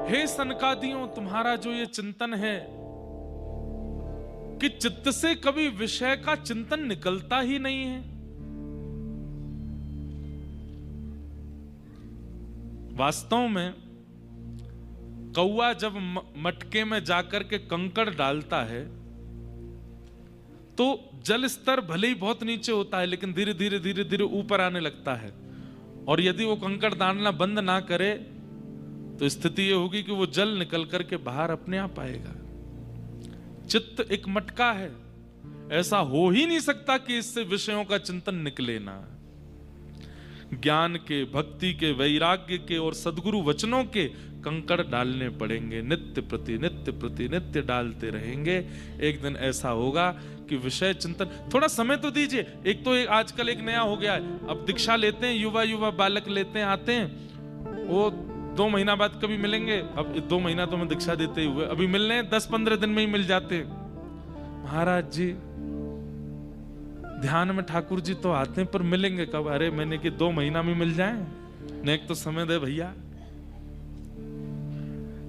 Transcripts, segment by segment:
हे सनकादियों, तुम्हारा जो ये चिंतन है कि चित्त से कभी विषय का चिंतन निकलता ही नहीं है। वास्तव में कौवा जब मटके में जाकर के कंकड़ डालता है तो जल स्तर भले ही बहुत नीचे होता है, लेकिन धीरे धीरे धीरे धीरे ऊपर आने लगता है। और यदि वो कंकड़ डालना बंद ना करे तो स्थिति ये होगी कि वो जल निकल करके बाहर अपने आप आएगा। चित्त एक मटका है, ऐसा हो ही नहीं सकता कि इससे विषयों का चिंतन निकले ना। ज्ञान के, भक्ति के, वैराग्य के और सद्गुरु वचनों के कंकड़ डालने पड़ेंगे। नित्य प्रति नित्य डालते रहेंगे। एक दिन ऐसा होगा कि विषय चिंतन, थोड़ा समय तो दीजिए। एक तो आजकल एक नया हो गया है, अब दीक्षा लेते हैं, युवा बालक लेते हैं, आते हैं, वो 2 महीना बाद कभी मिलेंगे। अब 2 महीना तो मैं दीक्षा देते हुए अभी मिलने 10-15 दिन में ही मिल जाते हैं। महाराज जी ध्यान में ठाकुर जी तो आते हैं, पर मिलेंगे कब? अरे मैंने कि 2 महीना में मिल जाए, ने एक तो समय दे भैया।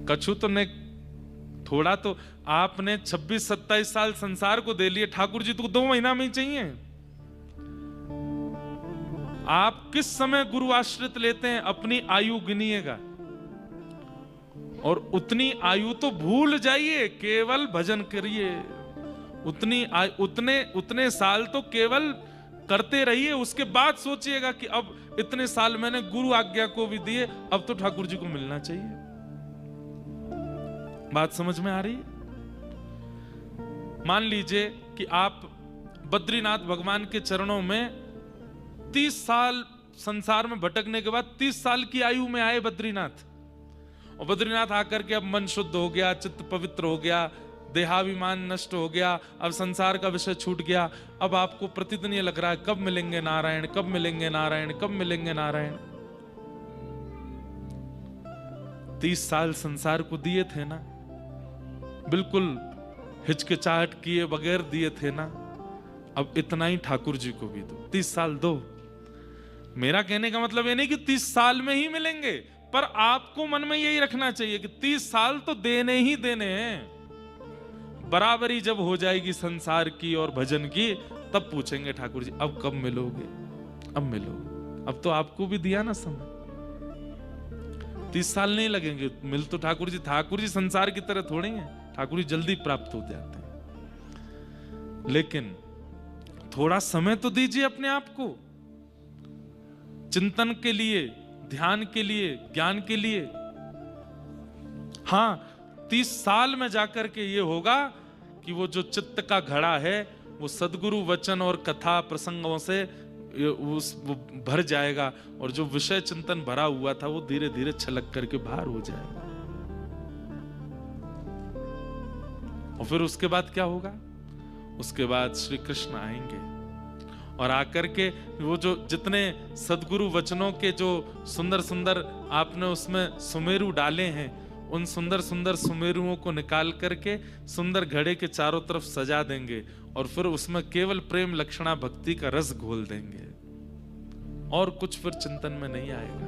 कछु तो ने थोड़ा तो आपने 26-27 साल संसार को दे लिए, ठाकुर जी तो 2 महीना में ही चाहिए। आप किस समय गुरु आश्रित लेते हैं अपनी आयु गिनिएगा, और उतनी आयु तो भूल जाइए, केवल भजन करिए। उतने साल तो केवल करते रहिए। उसके बाद सोचिएगा कि अब इतने साल मैंने गुरु आज्ञा को भी दिए, अब तो ठाकुर जी को मिलना चाहिए। बात समझ में आ रही? मान लीजिए कि आप बद्रीनाथ भगवान के चरणों में 30 साल संसार में भटकने के बाद 30 साल की आयु में आए बद्रीनाथ, और बद्रीनाथ आकर के अब मन शुद्ध हो गया, चित्त पवित्र हो गया, देहाभिमान नष्ट हो गया, अब संसार का विषय छूट गया। अब आपको प्रतिदिन ये लग रहा है कब मिलेंगे नारायण, कब मिलेंगे नारायण, कब मिलेंगे नारायण। 30 साल संसार को दिए थे ना, बिल्कुल हिचकिचाहट किए बगैर दिए थे ना, अब इतना ही ठाकुर जी को भी दो, 30 साल दो। मेरा कहने का मतलब ये नहीं कि 30 साल में ही मिलेंगे, पर आपको मन में यही रखना चाहिए कि 30 साल तो देने ही देने हैं। बराबरी जब हो जाएगी संसार की और भजन की, तब पूछेंगे ठाकुर जी अब कब मिलोगे, अब मिलोगे। अब तो आपको भी दिया ना समय, 30 साल नहीं लगेंगे, मिल तो ठाकुर जी संसार की तरह थोड़े हैं, ठाकुर जी जल्दी प्राप्त हो जाते हैं। लेकिन थोड़ा समय तो दीजिए अपने आप को, चिंतन के लिए, ध्यान के लिए, ज्ञान के लिए। हां, 30 साल में जाकर के ये होगा कि वो जो चित्त का घड़ा है वो सद्गुरु वचन और कथा प्रसंगों से वो भर जाएगा, और जो विषय चिंतन भरा हुआ था वो धीरे धीरे छलक करके बाहर हो जाएगा। और फिर उसके बाद क्या होगा? उसके बाद श्री कृष्ण आएंगे और आकर के वो जो जितने सद्गुरु वचनों के जो सुंदर सुंदर आपने उसमें सुमेरु डाले हैं, उन सुंदर सुंदर सुमेरुओं को निकाल करके सुंदर घड़े के चारों तरफ सजा देंगे, और फिर उसमें केवल प्रेम लक्षणा भक्ति का रस घोल देंगे, और कुछ फिर चिंतन में नहीं आएगा।